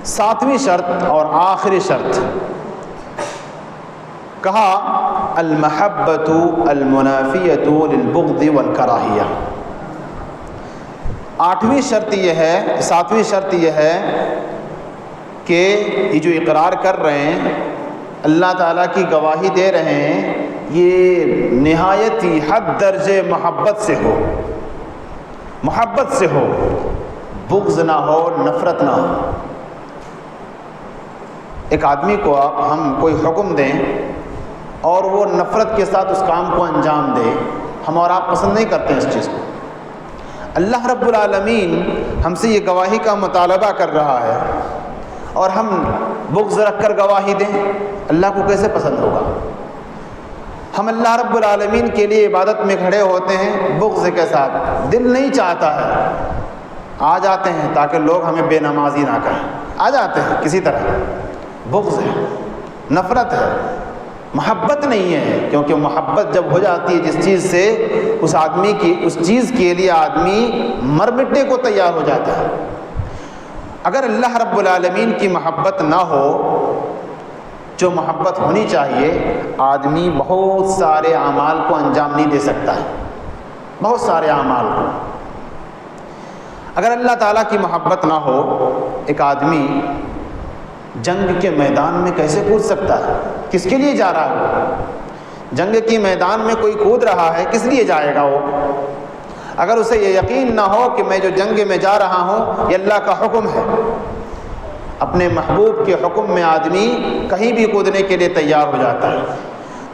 ساتویں شرط اور آخری شرط کہا المحبۃ المنافیۃ للبغض والکراہیہ۔ ساتویں شرط یہ ہے کہ یہ جو اقرار کر رہے ہیں، اللہ تعالیٰ کی گواہی دے رہے ہیں، یہ نہایت ہی حد درجے محبت سے ہو، بغض نہ ہو، نفرت نہ ہو۔ ایک آدمی کو ہم کوئی حکم دیں اور وہ نفرت کے ساتھ اس کام کو انجام دے، ہم اور آپ پسند نہیں کرتے ہیں اس چیز کو۔ اللہ رب العالمین ہم سے یہ گواہی کا مطالبہ کر رہا ہے اور ہم بغض رکھ کر گواہی دیں، اللہ کو کیسے پسند ہوگا؟ ہم اللہ رب العالمین کے لیے عبادت میں کھڑے ہوتے ہیں بغض کے ساتھ، دل نہیں چاہتا ہے، آ جاتے ہیں تاکہ لوگ ہمیں بے نمازی نہ کہیں، آ جاتے ہیں کسی طرح، بغض ہے، نفرت ہے، محبت نہیں ہے، کیونکہ محبت جب ہو جاتی ہے جس چیز سے، اس چیز کے لیے آدمی مر مٹنے کو تیار ہو جاتا ہے۔ اگر اللہ رب العالمین کی محبت نہ ہو، جو محبت ہونی چاہیے، آدمی بہت سارے اعمال کو انجام نہیں دے سکتا ہے، بہت سارے اعمال کو۔ اگر اللہ تعالیٰ کی محبت نہ ہو، ایک آدمی جنگ کے میدان میں کیسے کود سکتا ہے؟ کس کے لیے جا رہا ہے؟ جنگ کے میدان میں کوئی کود رہا ہے، کس لیے جائے گا وہ؟ اگر اسے یہ یقین نہ ہو کہ میں جو جنگ میں جا رہا ہوں یہ اللہ کا حکم ہے، اپنے محبوب کے حکم میں آدمی کہیں بھی کودنے کے لیے تیار ہو جاتا ہے۔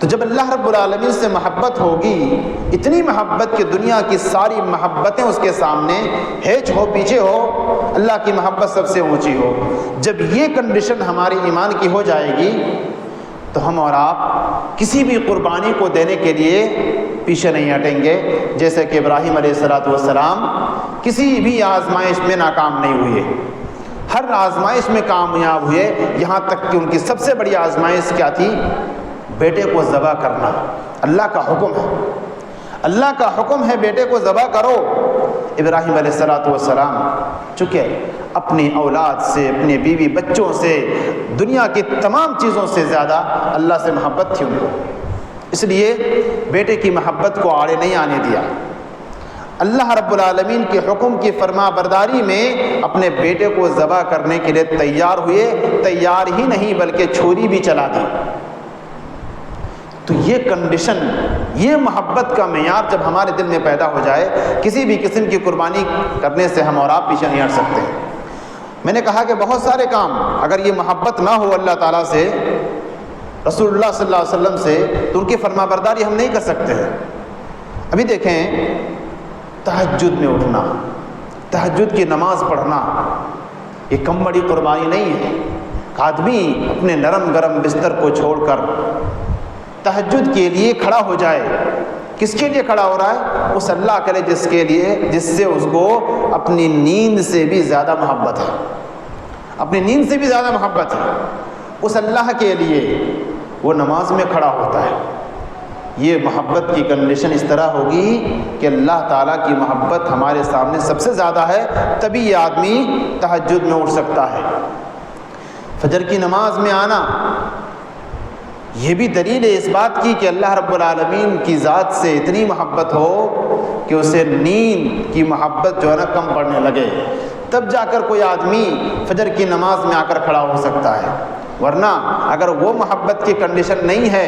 تو جب اللہ رب العالمین سے محبت ہوگی، اتنی محبت کہ دنیا کی ساری محبتیں اس کے سامنے ہیچ ہو، پیچھے ہو، اللہ کی محبت سب سے اونچی ہو، جب یہ کنڈیشن ہماری ایمان کی ہو جائے گی تو ہم اور آپ کسی بھی قربانی کو دینے کے لیے پیچھے نہیں ہٹیں گے۔ جیسے کہ ابراہیم علیہ السلام کسی بھی آزمائش میں ناکام نہیں ہوئے، ہر آزمائش میں کامیاب ہوئے، یہاں تک کہ ان کی سب سے بڑی آزمائش کیا تھی؟ بیٹے کو ذبح کرنا۔ اللہ کا حکم ہے، اللہ کا حکم ہے بیٹے کو ذبح کرو۔ ابراہیم علیہ السلام چونکہ اپنی اولاد سے، اپنے بیوی بچوں سے، دنیا کی تمام چیزوں سے زیادہ اللہ سے محبت تھی ان کو، اس لیے بیٹے کی محبت کو آڑے نہیں آنے دیا۔ اللہ رب العالمین کے حکم کی فرما برداری میں اپنے بیٹے کو ذبح کرنے کے لیے تیار ہوئے، تیار ہی نہیں بلکہ چھری بھی چلا دی۔ تو یہ کنڈیشن، یہ محبت کا معیار جب ہمارے دل میں پیدا ہو جائے، کسی بھی قسم کی قربانی کرنے سے ہم اور آپ پیچھے نہیں ہٹ سکتے۔ میں نے کہا کہ بہت سارے کام اگر یہ محبت نہ ہو اللہ تعالیٰ سے، رسول اللہ صلی اللہ علیہ وسلم سے، تو ان کی فرما برداری ہم نہیں کر سکتے ہیں۔ ابھی دیکھیں، تہجد میں اٹھنا، تہجد کی نماز پڑھنا، یہ کم بڑی قربانی نہیں ہے۔ آدمی اپنے نرم گرم بستر کو چھوڑ کر تہجد کے لیے کھڑا ہو جائے، کس کے لیے کھڑا ہو رہا ہے؟ اس اللہ کے لیے جس سے اس کو اپنی نیند سے بھی زیادہ محبت ہے، اپنی نیند سے بھی زیادہ محبت ہے، اس اللہ کے لیے وہ نماز میں کھڑا ہوتا ہے۔ یہ محبت کی کنڈیشن اس طرح ہوگی کہ اللہ تعالیٰ کی محبت ہمارے سامنے سب سے زیادہ ہے، تبھی یہ آدمی تہجد میں اٹھ سکتا ہے۔ فجر کی نماز میں آنا، یہ بھی دلیل ہے اس بات کی کہ اللہ رب العالمین کی ذات سے اتنی محبت ہو کہ اسے نیند کی محبت جو ہے نا کم پڑنے لگے، تب جا کر کوئی آدمی فجر کی نماز میں آ کر کھڑا ہو سکتا ہے، ورنہ اگر وہ محبت کی کنڈیشن نہیں ہے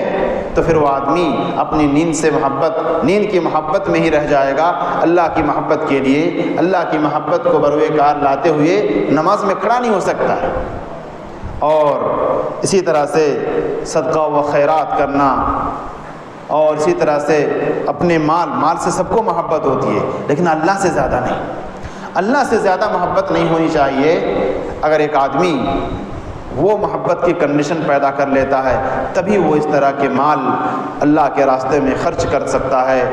تو پھر وہ آدمی اپنی نیند کی محبت میں ہی رہ جائے گا، اللہ کی محبت کے لیے، اللہ کی محبت کو بروئے کار لاتے ہوئے نماز میں کھڑا نہیں ہو سکتا ہے۔ اور اسی طرح سے صدقہ و خیرات کرنا، اور اسی طرح سے اپنے مال سے سب کو محبت ہوتی ہے، لیکن اللہ سے زیادہ نہیں، اللہ سے زیادہ محبت نہیں ہونی چاہیے۔ اگر ایک آدمی وہ محبت کی کنڈیشن پیدا کر لیتا ہے، تبھی وہ اس طرح کے مال اللہ کے راستے میں خرچ کر سکتا ہے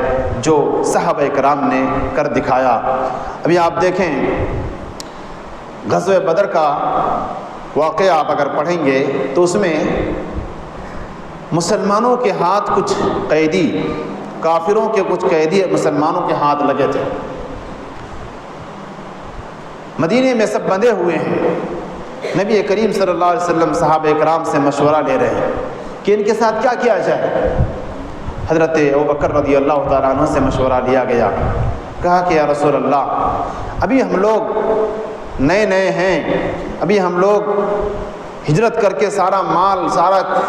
جو صحابہ کرام نے کر دکھایا۔ ابھی آپ دیکھیں غزوہ بدر کا واقعہ آپ اگر پڑھیں گے تو اس میں مسلمانوں کے ہاتھ کچھ قیدی، کافروں کے کچھ قیدی مسلمانوں کے ہاتھ لگے تھے، مدینے میں سب بندھے ہوئے ہیں، نبی کریم صلی اللہ علیہ وسلم صحابہ کرام سے مشورہ لے رہے ہیں کہ ان کے ساتھ کیا کیا جائے۔ حضرت ابوبکر رضی اللہ تعالیٰ عنہ سے مشورہ لیا گیا، کہا کہ یا رسول اللہ، ابھی ہم لوگ نئے ہیں، ابھی ہم لوگ ہجرت کر کے سارا مال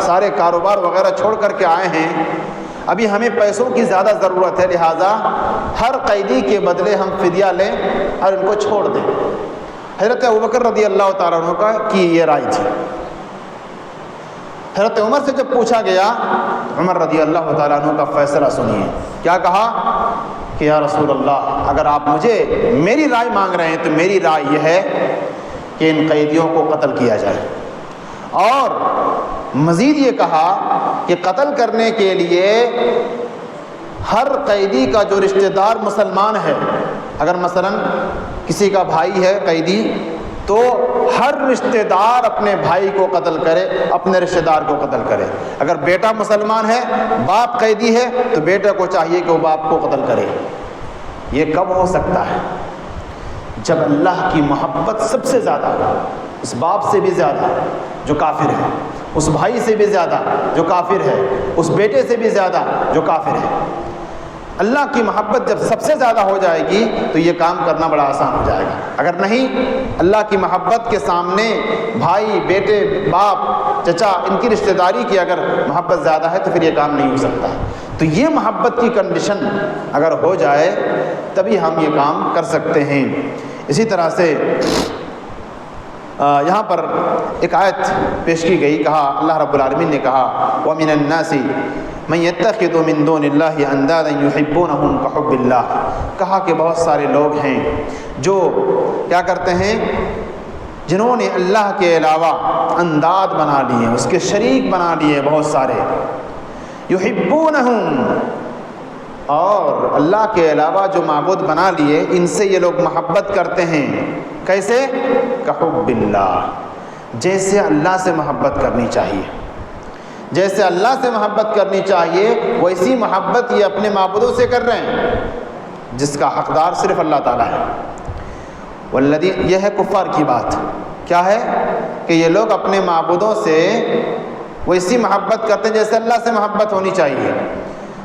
سارے کاروبار وغیرہ چھوڑ کر کے آئے ہیں، ابھی ہمیں پیسوں کی زیادہ ضرورت ہے، لہٰذا ہر قیدی کے بدلے ہم فدیہ لیں اور ان کو چھوڑ دیں۔ حضرت ابوبکر رضی اللہ تعالیٰ عنہ کی یہ رائے تھی۔ حضرت عمر سے جب پوچھا گیا، عمر رضی اللہ تعالیٰ عنہ کا فیصلہ سنیے، کیا کہا کہ یا رسول اللہ، اگر آپ مجھے میری رائے مانگ رہے ہیں تو میری رائے یہ ہے کہ ان قیدیوں کو قتل کیا جائے، اور مزید یہ کہا کہ قتل کرنے کے لیے ہر قیدی کا جو رشتہ دار مسلمان ہے، اگر مثلا کسی کا بھائی ہے قیدی، تو ہر رشتہ دار اپنے بھائی کو قتل کرے، اپنے رشتہ دار کو قتل کرے۔ اگر بیٹا مسلمان ہے، باپ قیدی ہے، تو بیٹے کو چاہیے کہ وہ باپ کو قتل کرے۔ یہ کب ہو سکتا ہے؟ جب اللہ کی محبت سب سے زیادہ، اس باپ سے بھی زیادہ جو کافر ہے، اس بھائی سے بھی زیادہ جو کافر ہے، اس بیٹے سے بھی زیادہ جو کافر ہے، اللہ کی محبت جب سب سے زیادہ ہو جائے گی تو یہ کام کرنا بڑا آسان ہو جائے گا۔ اگر نہیں، اللہ کی محبت کے سامنے بھائی، بیٹے، باپ، چچا، ان کی رشتہ داری کی اگر محبت زیادہ ہے تو پھر یہ کام نہیں ہو سکتا ہے۔ تو یہ محبت کی کنڈیشن اگر ہو جائے تبھی ہم یہ کام کر سکتے ہیں۔ اسی طرح سے یہاں پر ایک آیت پیش کی گئی، کہا اللہ رب العالمین نے کہا وَمِنَ النَّاسِ مَن يَتَّخِذُ مِن دُونِ اللَّهِ أَندَادًا يُحِبُّونَهُمْ كَحُبِّ اللَّهِ، کہا کہ بہت سارے لوگ ہیں جو کیا کرتے ہیں، جنہوں نے اللہ کے علاوہ انداد بنا لیے، اس کے شریک بنا لیے بہت سارے، يُحِبُّونَهُمْ، اور اللہ کے علاوہ جو معبود بنا لیے ان سے یہ لوگ محبت کرتے ہیں۔ کیسے؟ کحب اللہ، جیسے اللہ سے محبت کرنی چاہیے، جیسے اللہ سے محبت کرنی چاہیے ویسی محبت یہ اپنے معبودوں سے کر رہے ہیں، جس کا حقدار صرف اللہ تعالیٰ ہے۔ والذین، یہ ہے کفار کی بات، کیا ہے کہ یہ لوگ اپنے معبودوں سے ویسی محبت کرتے ہیں جیسے اللہ سے محبت ہونی چاہیے،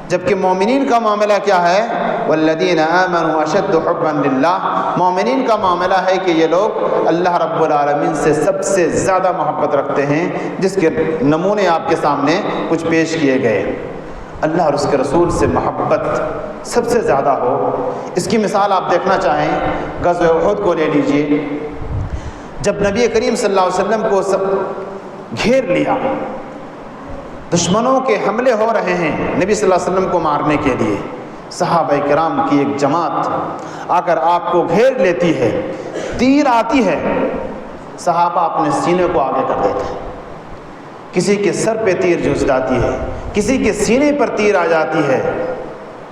جبکہ مومنین کا معاملہ کیا ہے؟ والذین آمنوا اشد حبا للہ، مومنین کا معاملہ ہے کہ یہ لوگ اللہ رب العالمین سے سب سے زیادہ محبت رکھتے ہیں، جس کے نمونے آپ کے سامنے کچھ پیش کیے گئے۔ اللہ اور اس کے رسول سے محبت سب سے زیادہ ہو، اس کی مثال آپ دیکھنا چاہیں غزوہ احد کو لے لیجئے۔ جب نبی کریم صلی اللہ علیہ وسلم کو سب گھیر لیا، دشمنوں کے حملے ہو رہے ہیں نبی صلی اللہ علیہ وسلم کو مارنے کے لیے، صحابہ کرام کی ایک جماعت آ کر آپ کو گھیر لیتی ہے، تیر آتی ہے، صحابہ اپنے سینے کو آگے کر دیتے ہیں، کسی کے سر پہ تیر جھنس جاتی ہے، کسی کے سینے پر تیر آ جاتی ہے۔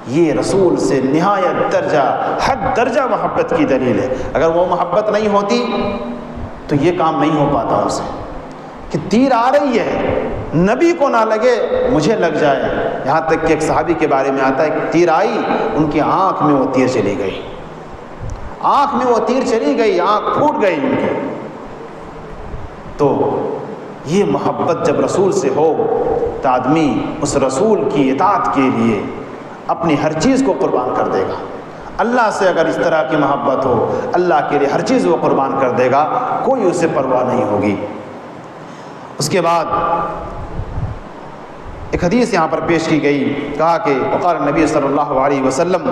یہ رسول سے نہایت درجہ، حد درجہ محبت کی دلیل ہے۔ اگر وہ محبت نہیں ہوتی تو یہ کام نہیں ہو پاتا ان سے، کہ تیر آ رہی ہے، نبی کو نہ لگے مجھے لگ جائے۔ یہاں تک کہ ایک صحابی کے بارے میں آتا ہے کہ تیر آئی، ان کی آنکھ میں وہ تیر چلی گئی، آنکھ میں وہ تیر چلی گئی، آنکھ پھوٹ گئی ان کی۔ تو یہ محبت جب رسول سے ہو تو آدمی اس رسول کی اطاعت کے لیے اپنی ہر چیز کو قربان کر دے گا۔ اللہ سے اگر اس طرح کی محبت ہو، اللہ کے لیے ہر چیز وہ قربان کر دے گا، کوئی اسے پرواہ نہیں ہوگی۔ اس کے بعد ایک حدیث یہاں پر پیش کی گئی، کہا کہ وقال نبی صلی اللہ علیہ وسلم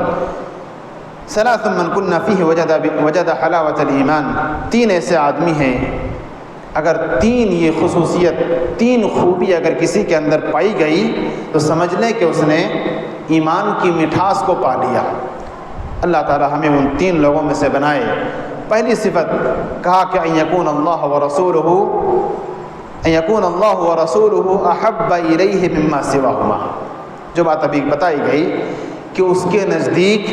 ثلاث من کن فیہ وجد حلاوۃ الایمان، تین ایسے آدمی ہیں اگر تین یہ خصوصیت، تین خوبی اگر کسی کے اندر پائی گئی تو سمجھ لیں کہ اس نے ایمان کی مٹھاس کو پا لیا۔ اللہ تعالی ہمیں ان تین لوگوں میں سے بنائے۔ پہلی صفت کہا کہ ان یکون اللہ ورسولہ احب الیہ مما سواہما، جو بات ابھی بتائی گئی کہ اس کے نزدیک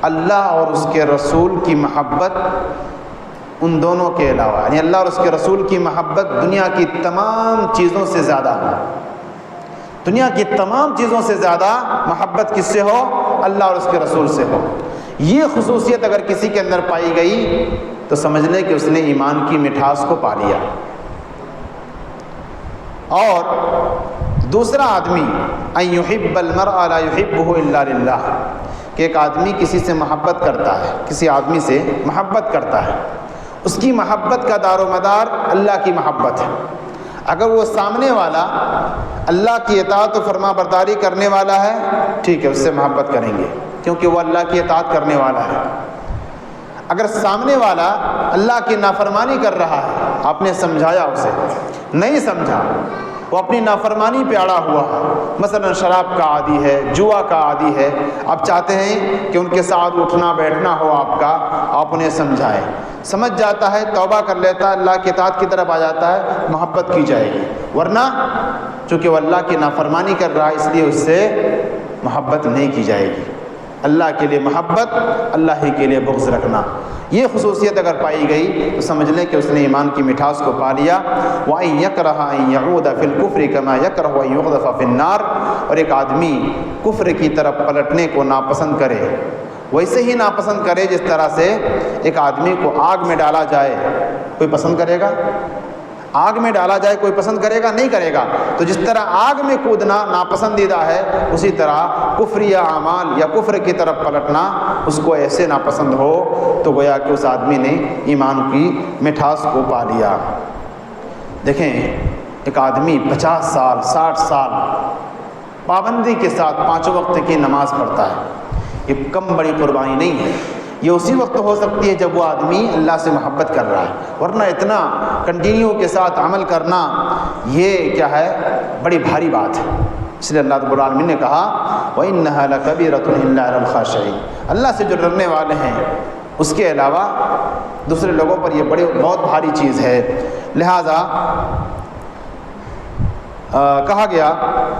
اللہ اور اس کے رسول کی محبت ان دونوں کے علاوہ، یعنی اللہ اور اس کے رسول کی محبت دنیا کی تمام چیزوں سے زیادہ ہو، دنیا کی تمام چیزوں سے زیادہ محبت کس سے ہو؟ اللہ اور اس کے رسول سے ہو۔ یہ خصوصیت اگر کسی کے اندر پائی گئی تو سمجھ لیں کہ اس نے ایمان کی مٹھاس کو پا لیا۔ اور دوسرا آدمی ان یحب المرء لا یحبہ الا للہ، کہ ایک آدمی کسی سے محبت کرتا ہے، کسی آدمی سے محبت کرتا ہے، اس کی محبت کا دار و مدار اللہ کی محبت ہے۔ اگر وہ سامنے والا اللہ کی اطاعت و فرما برداری کرنے والا ہے، ٹھیک ہے، اس سے محبت کریں گے کیونکہ وہ اللہ کی اطاعت کرنے والا ہے۔ اگر سامنے والا اللہ کی نافرمانی کر رہا ہے، آپ نے سمجھایا اسے، نہیں سمجھا، وہ اپنی نافرمانی پہ اڑا ہوا ہے، مثلا شراب کا عادی ہے، جوا کا عادی ہے، آپ چاہتے ہیں کہ ان کے ساتھ اٹھنا بیٹھنا ہو آپ کا، آپ انہیں سمجھائیں، سمجھ جاتا ہے، توبہ کر لیتا ہے، اللہ کی اطاعت کی طرف آ جاتا ہے، محبت کی جائے گی۔ ورنہ چونکہ وہ اللہ کی نافرمانی کر رہا ہے، اس لیے اس سے محبت نہیں کی جائے گی۔ اللہ کے لیے محبت، اللہ ہی کے لیے بغض رکھنا، یہ خصوصیت اگر پائی گئی تو سمجھ لیں کہ اس نے ایمان کی مٹھاس کو پا لیا۔ وَأَن يَكْرَهَ أَن يَعُودَ فِي الْكُفْرِ كَمَا يَكْرَهُ أَن يُقْذَفَ فِي النَّارِ، اور ایک آدمی کفر کی طرف پلٹنے کو ناپسند کرے، ویسے ہی ناپسند کرے جس طرح سے ایک آدمی کو آگ میں ڈالا جائے، کوئی پسند کرے گا؟ آگ میں ڈالا جائے کوئی پسند کرے گا؟ نہیں کرے گا۔ تو جس طرح آگ میں کودنا ناپسندیدہ ہے، اسی طرح کفری اعمال یا کفر کی طرف پلٹنا اس کو ایسے ناپسند ہو تو گویا کہ اس آدمی نے ایمان کی مٹھاس کو پا لیا۔ دیکھیں، ایک آدمی 50 سال 60 سال پابندی کے ساتھ 5 وقت کی نماز پڑھتا ہے، یہ کم بڑی قربانی نہیں ہے، یہ اسی وقت ہو سکتی ہے جب وہ آدمی اللہ سے محبت کر رہا ہے، ورنہ اتنا کنٹینیو کے ساتھ عمل کرنا یہ کیا ہے، بڑی بھاری بات ہے۔ اس لیے اللہ رب العالمین نے کہا وَإِنَّهَا لَكَبِيرَةٌ إِلَّا عَلَى الْخَاشِعِينَ، اللہ سے جو ڈرنے والے ہیں اس کے علاوہ دوسرے لوگوں پر یہ بہت بھاری چیز ہے۔ لہذا کہا گیا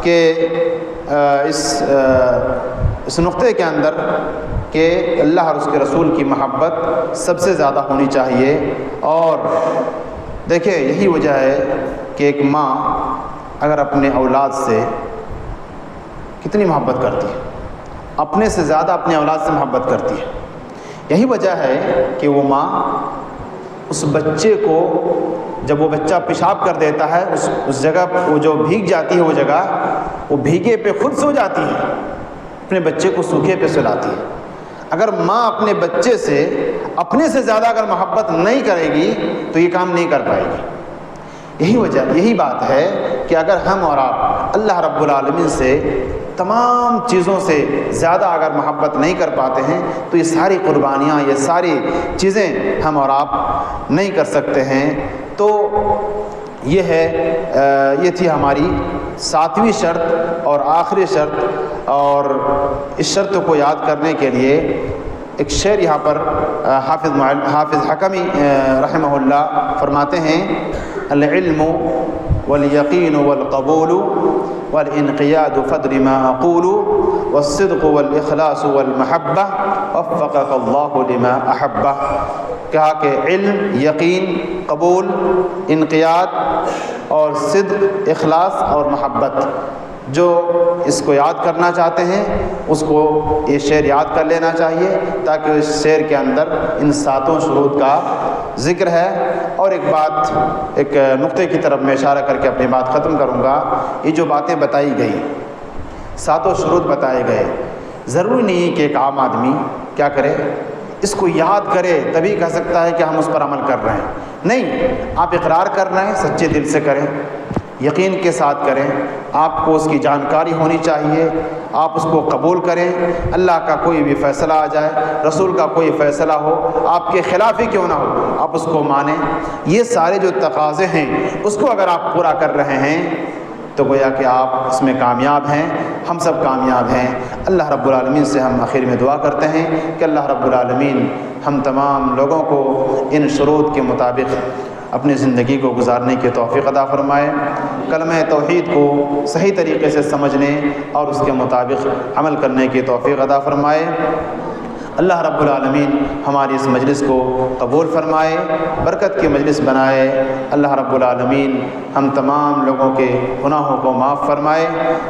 کہ اس نقطے کے اندر کہ اللہ اور اس کے رسول کی محبت سب سے زیادہ ہونی چاہیے۔ اور دیکھیں، یہی وجہ ہے کہ ایک ماں اگر اپنے اولاد سے کتنی محبت کرتی ہے، اپنے سے زیادہ اپنے اولاد سے محبت کرتی ہے، یہی وجہ ہے کہ وہ ماں اس بچے کو جب وہ بچہ پیشاب کر دیتا ہے اس جگہ وہ جو بھیگ جاتی ہے، وہ جگہ وہ بھیگے پہ خود سو جاتی ہے، اپنے بچے کو سوکھے پہ سلاتی ہے۔ اگر ماں اپنے بچے سے اپنے سے زیادہ اگر محبت نہیں کرے گی تو یہ کام نہیں کر پائے گی۔ یہی بات ہے کہ اگر ہم اور آپ اللہ رب العالمین سے تمام چیزوں سے زیادہ اگر محبت نہیں کر پاتے ہیں تو یہ ساری قربانیاں، یہ ساری چیزیں ہم اور آپ نہیں کر سکتے ہیں۔ تو یہ تھی ہماری 7ویں شرط اور آخری شرط، اور اس شرط کو یاد کرنے کے لیے ایک شعر یہاں پر حافظ حکمی رحمہ اللہ فرماتے ہیں: العلم والیقین والقبول والانقیاد فدر ما اقول والصدق والاخلاص والمحبہ وفقک اللہ لما احبہ۔ کہا کہ علم، یقین، قبول، انقیاد اور صدق، اخلاص اور محبت، جو اس کو یاد کرنا چاہتے ہیں اس کو یہ شعر یاد کر لینا چاہیے، تاکہ اس شعر کے اندر ان 7 شروط کا ذکر ہے۔ اور ایک نقطے کی طرف میں اشارہ کر کے اپنی بات ختم کروں گا۔ یہ جو باتیں بتائی گئی، 7 شروط بتائے گئے، ضروری نہیں کہ ایک عام آدمی کیا کرے، اس کو یاد کرے تبھی کہہ سکتا ہے کہ ہم اس پر عمل کر رہے ہیں۔ نہیں، آپ اقرار کر رہے ہیں، سچے دل سے کریں، یقین کے ساتھ کریں، آپ کو اس کی جانکاری ہونی چاہیے، آپ اس کو قبول کریں، اللہ کا کوئی بھی فیصلہ آ جائے، رسول کا کوئی فیصلہ ہو، آپ کے خلاف ہی کیوں نہ ہو، آپ اس کو مانیں۔ یہ سارے جو تقاضے ہیں اس کو اگر آپ پورا کر رہے ہیں تو گویا کہ آپ اس میں کامیاب ہیں، ہم سب کامیاب ہیں۔ اللہ رب العالمین سے ہم آخر میں دعا کرتے ہیں کہ اللہ رب العالمین ہم تمام لوگوں کو ان شروط کے مطابق اپنی زندگی کو گزارنے کی توفیق عطا فرمائے، کلمہ توحید کو صحیح طریقے سے سمجھنے اور اس کے مطابق عمل کرنے کی توفیق عطا فرمائے۔ اللہ رب العالمین ہماری اس مجلس کو قبول فرمائے، برکت کی مجلس بنائے۔ اللہ رب العالمین ہم تمام لوگوں کے گناہوں کو معاف فرمائے،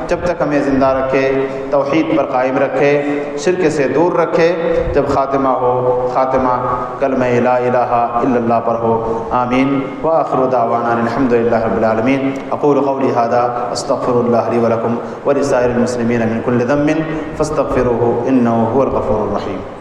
جب تک ہمیں زندہ رکھے توحید پر قائم رکھے، شرک سے دور رکھے، جب خاتمہ ہو خاتمہ کلمہ لا الہ الا اللہ پر ہو۔ آمین وآخر دعوانا الحمد للہ رب العالمین۔ اقول قولی ھذا استغفر اللہ لی ولکم ولسائر المسلمین من کل ذنب فاستغفروہ انہ هو الغفور الرحیم۔